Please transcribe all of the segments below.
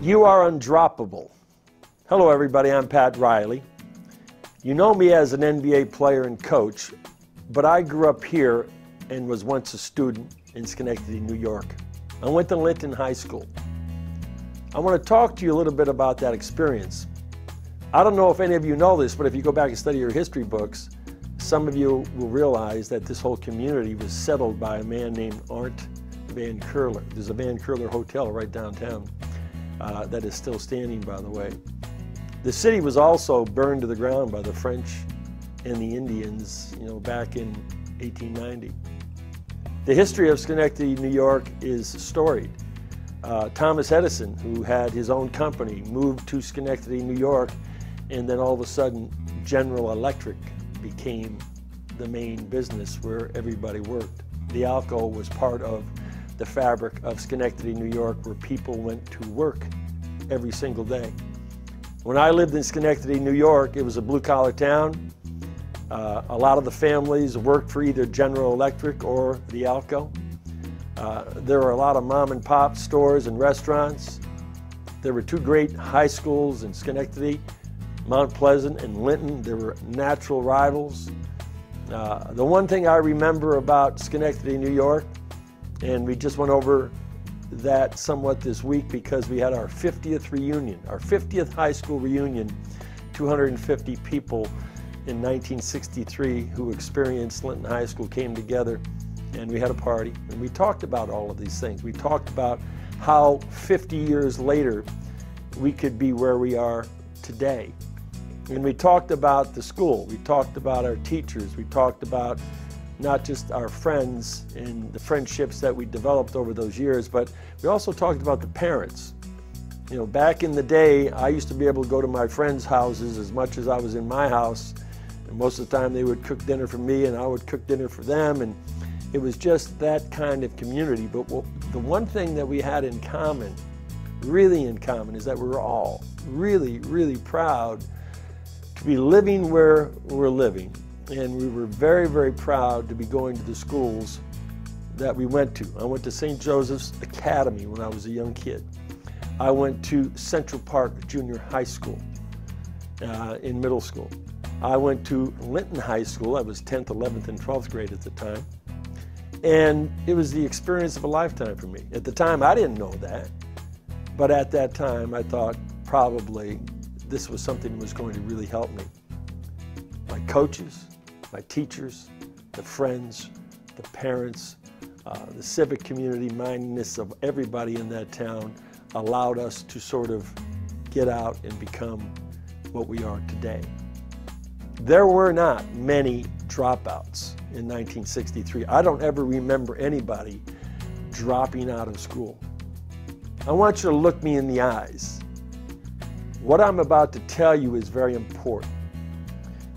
You are undroppable. Hello everybody, I'm Pat Riley. You know me as an NBA player and coach, but I grew up here and was once a student in Schenectady, New York. I went to Linton High School. I want to talk to you a little bit about that experience. I don't know if any of you know this, but if you go back and study your history books, some of you will realize that this whole community was settled by a man named Arndt Van Curler. There's a Van Curler Hotel right downtown that is still standing, by the way. The city was also burned to the ground by the French and the Indians, back in 1890. The history of Schenectady, New York is storied. Thomas Edison, who had his own company, moved to Schenectady, New York, and then all of a sudden General Electric became the main business where everybody worked. The Alco was part of the fabric of Schenectady, New York, where people went to work every single day. When I lived in Schenectady, New York, it was a blue-collar town. A lot of the families worked for either General Electric or the Alco. There were a lot of mom-and-pop stores and restaurants. There were two great high schools in Schenectady, Mount Pleasant and Linton. There were natural rivals. The one thing I remember about Schenectady, New York, and we just went over that somewhat this week because we had our 50th reunion, our 50th high school reunion. 250 people in 1963 who experienced Linton High School came together and we had a party and we talked about all of these things. We talked about how 50 years later we could be where we are today. And we talked about the school, we talked about our teachers, we talked about not just our friends and the friendships that we developed over those years, but we also talked about the parents. Back in the day, I used to be able to go to my friends' houses as much as I was in my house, and most of the time they would cook dinner for me and I would cook dinner for them, and it was just that kind of community. But the one thing that we had in common, really in common, is that we were all really, really proud to be living where we're living. And we were very, very proud to be going to the schools that we went to. I went to St. Joseph's Academy when I was a young kid. I went to Central Park Junior High School in middle school. I went to Linton High School. I was 10th, 11th, and 12th grade at the time. And it was the experience of a lifetime for me. At the time, I didn't know that. But at that time, I thought probably this was something that was going to really help me. My coaches, my teachers, the friends, the parents, the civic community mindedness of everybody in that town allowed us to sort of get out and become what we are today. There were not many dropouts in 1963. I don't ever remember anybody dropping out of school. I want you to look me in the eyes. What I'm about to tell you is very important.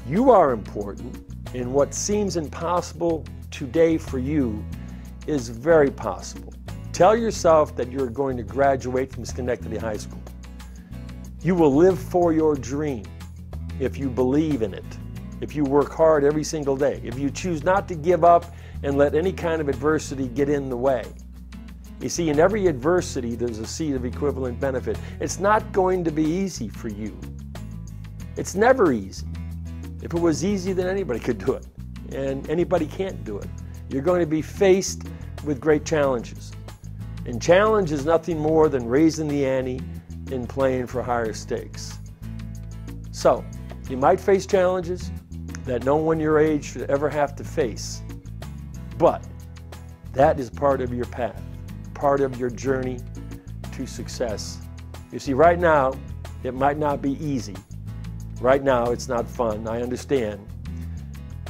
You are important, and what seems impossible today for you is very possible. Tell yourself that you're going to graduate from Schenectady High School. You will live for your dream if you believe in it, if you work hard every single day, if you choose not to give up and let any kind of adversity get in the way. You see, in every adversity, there's a seed of equivalent benefit. It's not going to be easy for you. It's never easy. If it was easy, then anybody could do it, and anybody can't do it. You're going to be faced with great challenges. And challenge is nothing more than raising the ante and playing for higher stakes. So, you might face challenges that no one your age should ever have to face, but that is part of your path, part of your journey to success. You see, right now, it might not be easy. Right now, it's not fun, I understand.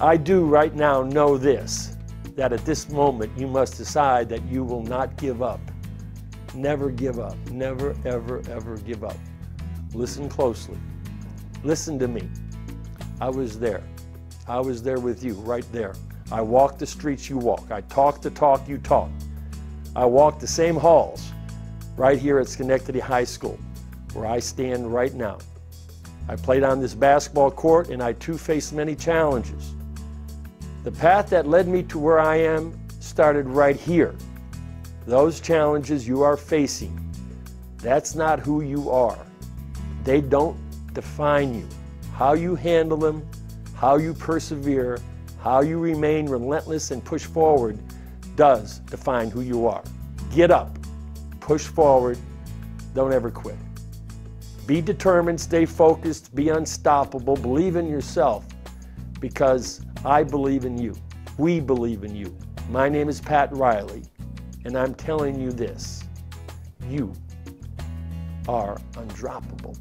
I do right now know this, that at this moment, you must decide that you will not give up. Never give up. Never, ever, ever give up. Listen closely. Listen to me. I was there. I was there with you, right there. I walked the streets you walk. I talked the talk you talk. I walked the same halls right here at Schenectady High School, where I stand right now. I played on this basketball court, and I too faced many challenges. The path that led me to where I am started right here. Those challenges you are facing That's not who you are. They don't define you. How you handle them, how you persevere, how you remain relentless and push forward does define who you are. Get up, push forward, don't ever quit. Be determined, stay focused, be unstoppable, believe in yourself, because I believe in you. We believe in you. My name is Pat Riley, and I'm telling you this: you are undroppable.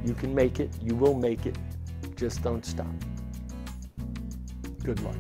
You can make it, you will make it, just don't stop. Good luck.